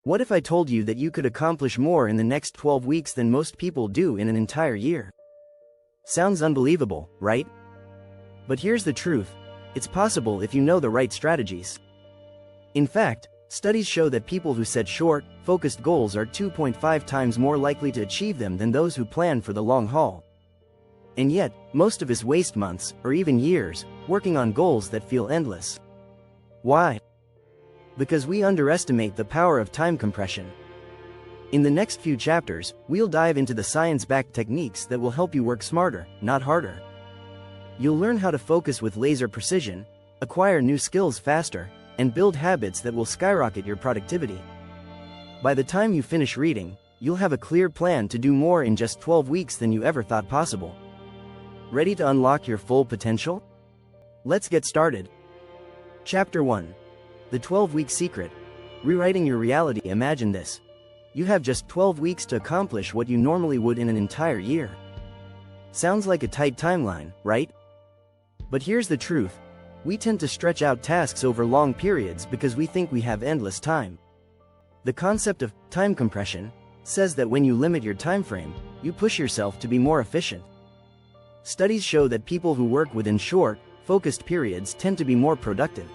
What if I told you that you could accomplish more in the next 12 weeks than most people do in an entire year? Sounds unbelievable, right? But here's the truth. It's possible if you know the right strategies. In fact, studies show that people who set short, focused goals are 2.5 times more likely to achieve them than those who plan for the long haul. And yet, most of us waste months, or even years, working on goals that feel endless. Why? Because we underestimate the power of time compression. In the next few chapters, we'll dive into the science-backed techniques that will help you work smarter, not harder. You'll learn how to focus with laser precision, acquire new skills faster, and build habits that will skyrocket your productivity. By the time you finish reading, you'll have a clear plan to do more in just 12 weeks than you ever thought possible. Ready to unlock your full potential? Let's get started. Chapter 1. The 12-Week Secret. Rewriting your reality. Imagine this. You have just 12 weeks to accomplish what you normally would in an entire year. Sounds like a tight timeline, right? But here's the truth. We tend to stretch out tasks over long periods because we think we have endless time. The concept of time compression says that when you limit your time frame, you push yourself to be more efficient. Studies show that people who work within short, focused periods tend to be more productive.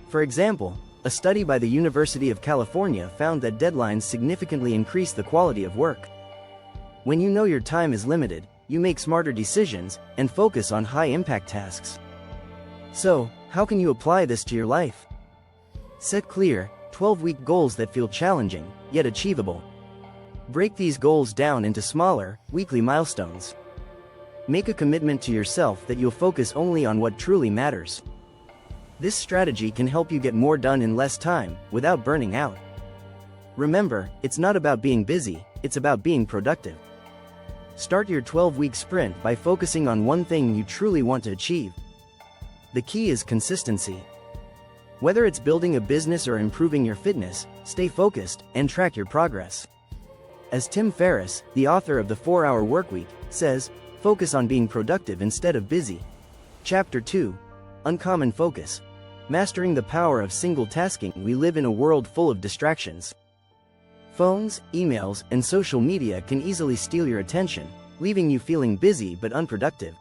For example, a study by the University of California found that deadlines significantly increase the quality of work. When you know your time is limited, you make smarter decisions and focus on high-impact tasks. So, how can you apply this to your life? Set clear, 12-week goals that feel challenging, yet achievable. Break these goals down into smaller, weekly milestones. Make a commitment to yourself that you'll focus only on what truly matters. This strategy can help you get more done in less time, without burning out. Remember, it's not about being busy, it's about being productive. Start your 12-week sprint by focusing on one thing you truly want to achieve. The key is consistency. Whether it's building a business or improving your fitness, stay focused and track your progress. As Tim Ferriss, the author of The 4-Hour Workweek, says, focus on being productive instead of busy. Chapter 2. Uncommon Focus. Mastering the power of single tasking. We live in a world full of distractions. Phones, emails, and social media can easily steal your attention, leaving you feeling busy but unproductive.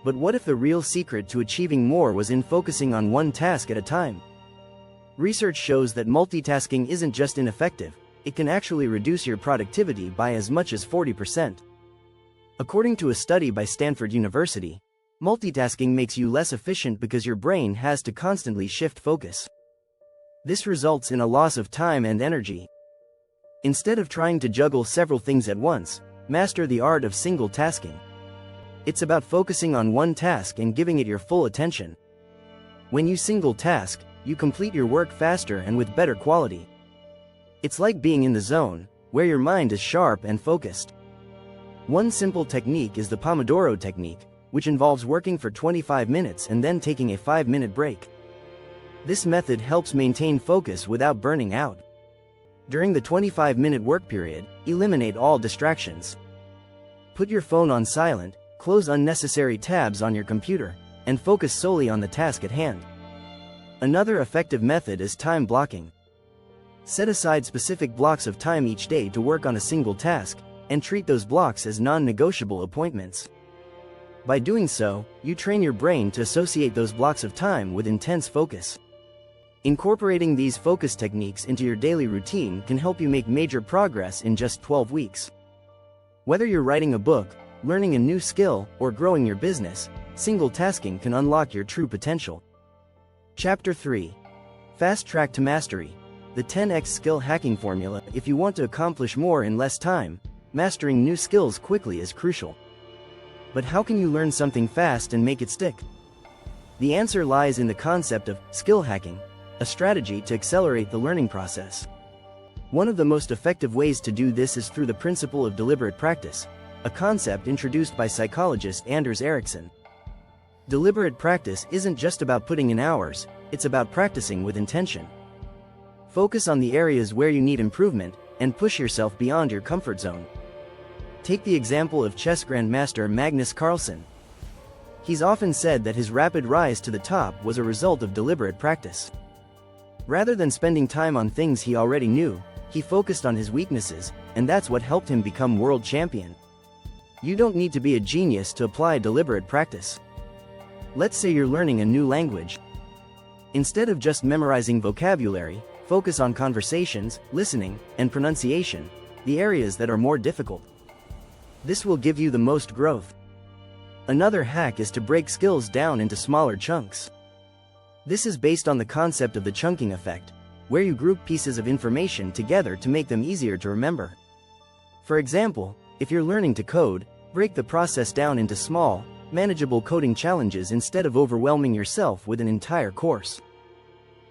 But what if the real secret to achieving more was in focusing on one task at a time? Research shows that multitasking isn't just ineffective, it can actually reduce your productivity by as much as 40%. According to a study by Stanford University, multitasking makes you less efficient because your brain has to constantly shift focus. This results in a loss of time and energy. Instead of trying to juggle several things at once, master the art of single tasking. It's about focusing on one task and giving it your full attention. When you single task, you complete your work faster and with better quality. It's like being in the zone, where your mind is sharp and focused. One simple technique is the Pomodoro technique, which involves working for 25 minutes and then taking a 5-minute break. This method helps maintain focus without burning out. During the 25-minute work period, eliminate all distractions. Put your phone on silent, close unnecessary tabs on your computer, and focus solely on the task at hand. Another effective method is time blocking. Set aside specific blocks of time each day to work on a single task, and treat those blocks as non-negotiable appointments. By doing so, you train your brain to associate those blocks of time with intense focus. Incorporating these focus techniques into your daily routine can help you make major progress in just 12 weeks. Whether you're writing a book, learning a new skill, or growing your business, single tasking can unlock your true potential. Chapter 3. Fast Track to Mastery. The 10x Skill Hacking Formula. If you want to accomplish more in less time, mastering new skills quickly is crucial. But how can you learn something fast and make it stick? The answer lies in the concept of skill hacking, a strategy to accelerate the learning process. One of the most effective ways to do this is through the principle of deliberate practice, a concept introduced by psychologist Anders Ericsson. Deliberate practice isn't just about putting in hours, it's about practicing with intention. Focus on the areas where you need improvement, and push yourself beyond your comfort zone. Take the example of chess grandmaster Magnus Carlsen. He's often said that his rapid rise to the top was a result of deliberate practice. Rather than spending time on things he already knew, he focused on his weaknesses, and that's what helped him become world champion. You don't need to be a genius to apply deliberate practice. Let's say you're learning a new language. Instead of just memorizing vocabulary, focus on conversations, listening, and pronunciation, the areas that are more difficult. This will give you the most growth. Another hack is to break skills down into smaller chunks. This is based on the concept of the chunking effect, where you group pieces of information together to make them easier to remember. For example, if you're learning to code, break the process down into small, manageable coding challenges instead of overwhelming yourself with an entire course.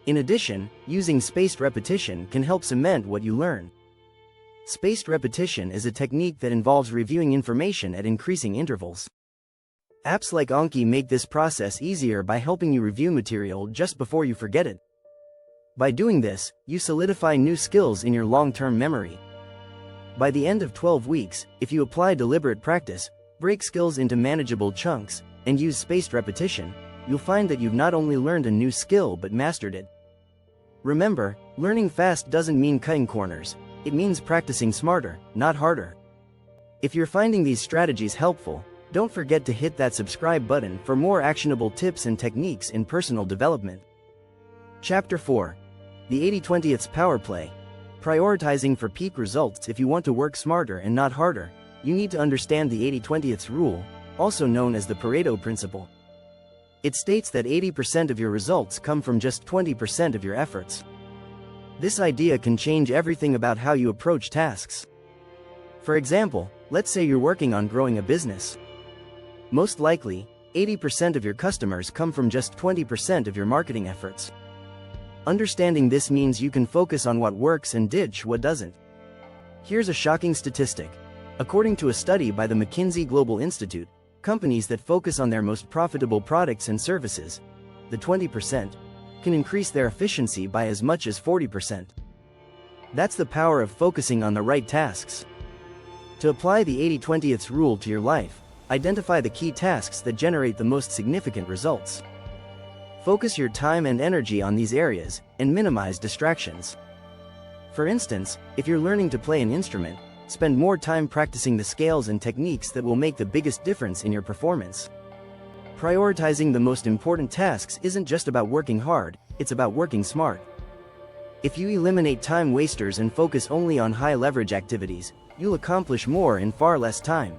In addition, using spaced repetition can help cement what you learn. Spaced repetition is a technique that involves reviewing information at increasing intervals. Apps like Anki make this process easier by helping you review material just before you forget it. By doing this, you solidify new skills in your long-term memory. By the end of 12 weeks, if you apply deliberate practice, break skills into manageable chunks, and use spaced repetition, you'll find that you've not only learned a new skill but mastered it. Remember, learning fast doesn't mean cutting corners, it means practicing smarter, not harder. If you're finding these strategies helpful, don't forget to hit that subscribe button for more actionable tips and techniques in personal development. Chapter 4. The 80/20 Power Play. Prioritizing for peak results. If you want to work smarter and not harder, you need to understand the 80/20 rule, also known as the Pareto principle. It states that 80% of your results come from just 20% of your efforts. This idea can change everything about how you approach tasks. For example, let's say you're working on growing a business. Most likely, 80% of your customers come from just 20% of your marketing efforts. Understanding this means you can focus on what works and ditch what doesn't. Here's a shocking statistic. According to a study by the McKinsey Global Institute, companies that focus on their most profitable products and services, the 20%, can increase their efficiency by as much as 40%. That's the power of focusing on the right tasks. To apply the 80/20 rule to your life, identify the key tasks that generate the most significant results. Focus your time and energy on these areas, and minimize distractions. For instance, if you're learning to play an instrument, spend more time practicing the scales and techniques that will make the biggest difference in your performance. Prioritizing the most important tasks isn't just about working hard, it's about working smart. If you eliminate time wasters and focus only on high-leverage activities, you'll accomplish more in far less time.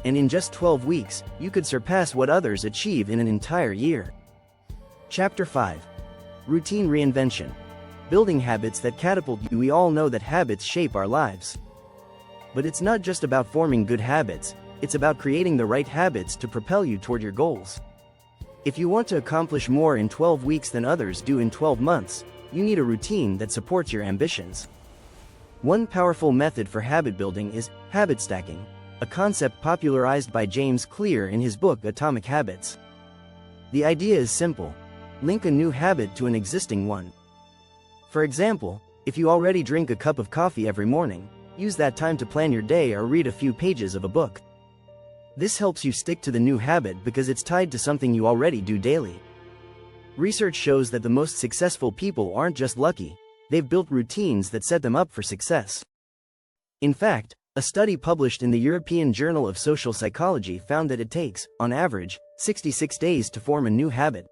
And in just 12 weeks, you could surpass what others achieve in an entire year. Chapter 5. Routine Reinvention. Building habits that catapult you. We all know that habits shape our lives. But it's not just about forming good habits, it's about creating the right habits to propel you toward your goals. If you want to accomplish more in 12 weeks than others do in 12 months, you need a routine that supports your ambitions. One powerful method for habit building is habit stacking, a concept popularized by James Clear in his book Atomic Habits. The idea is simple. Link a new habit to an existing one. For example, if you already drink a cup of coffee every morning, use that time to plan your day or read a few pages of a book. This helps you stick to the new habit because it's tied to something you already do daily. Research shows that the most successful people aren't just lucky, they've built routines that set them up for success. In fact, a study published in the European Journal of Social Psychology found that it takes, on average, 66 days to form a new habit.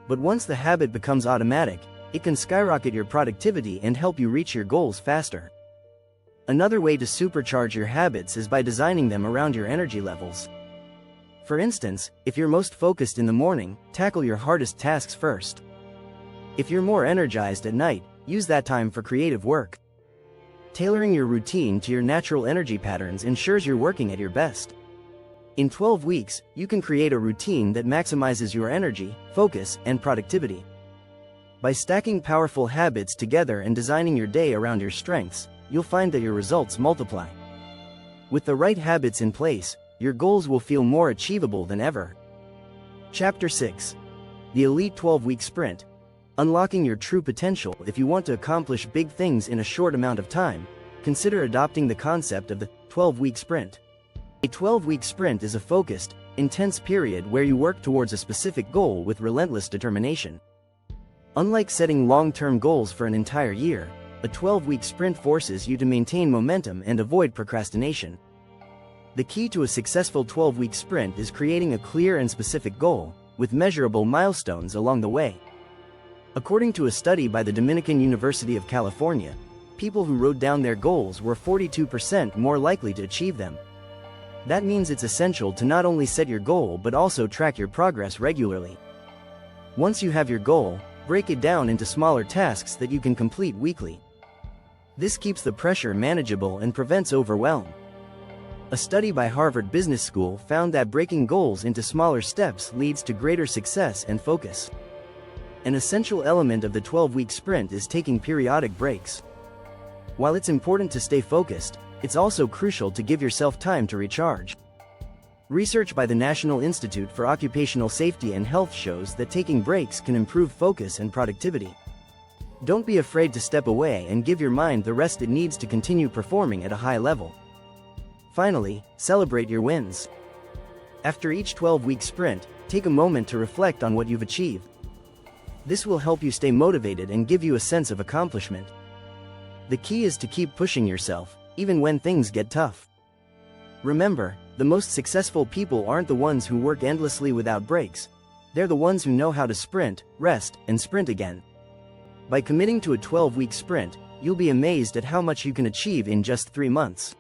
But once the habit becomes automatic, it can skyrocket your productivity and help you reach your goals faster. Another way to supercharge your habits is by designing them around your energy levels. For instance, if you're most focused in the morning, tackle your hardest tasks first. If you're more energized at night, use that time for creative work. Tailoring your routine to your natural energy patterns ensures you're working at your best. In 12 weeks, you can create a routine that maximizes your energy, focus, and productivity. By stacking powerful habits together and designing your day around your strengths, you'll find that your results multiply. With the right habits in place, your goals will feel more achievable than ever. Chapter 6. The Elite 12-Week Sprint. Unlocking your true potential. If you want to accomplish big things in a short amount of time, consider adopting the concept of the 12-week sprint. A 12-week sprint is a focused, intense period where you work towards a specific goal with relentless determination. Unlike setting long-term goals for an entire year, a 12-week sprint forces you to maintain momentum and avoid procrastination. The key to a successful 12-week sprint is creating a clear and specific goal, with measurable milestones along the way. According to a study by the Dominican University of California, people who wrote down their goals were 42% more likely to achieve them. That means it's essential to not only set your goal but also track your progress regularly. Once you have your goal, break it down into smaller tasks that you can complete weekly. This keeps the pressure manageable and prevents overwhelm. A study by Harvard Business School found that breaking goals into smaller steps leads to greater success and focus. An essential element of the 12-week sprint is taking periodic breaks. While it's important to stay focused, it's also crucial to give yourself time to recharge. Research by the National Institute for Occupational Safety and Health shows that taking breaks can improve focus and productivity. Don't be afraid to step away and give your mind the rest it needs to continue performing at a high level. Finally, celebrate your wins. After each 12-week sprint, take a moment to reflect on what you've achieved. This will help you stay motivated and give you a sense of accomplishment. The key is to keep pushing yourself, even when things get tough. Remember, the most successful people aren't the ones who work endlessly without breaks. They're the ones who know how to sprint, rest, and sprint again. By committing to a 12-week sprint, you'll be amazed at how much you can achieve in just 3 months.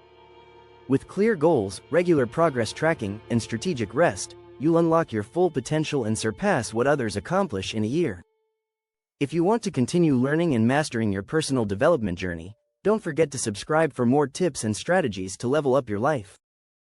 With clear goals, regular progress tracking, and strategic rest, you'll unlock your full potential and surpass what others accomplish in a year. If you want to continue learning and mastering your personal development journey, don't forget to subscribe for more tips and strategies to level up your life.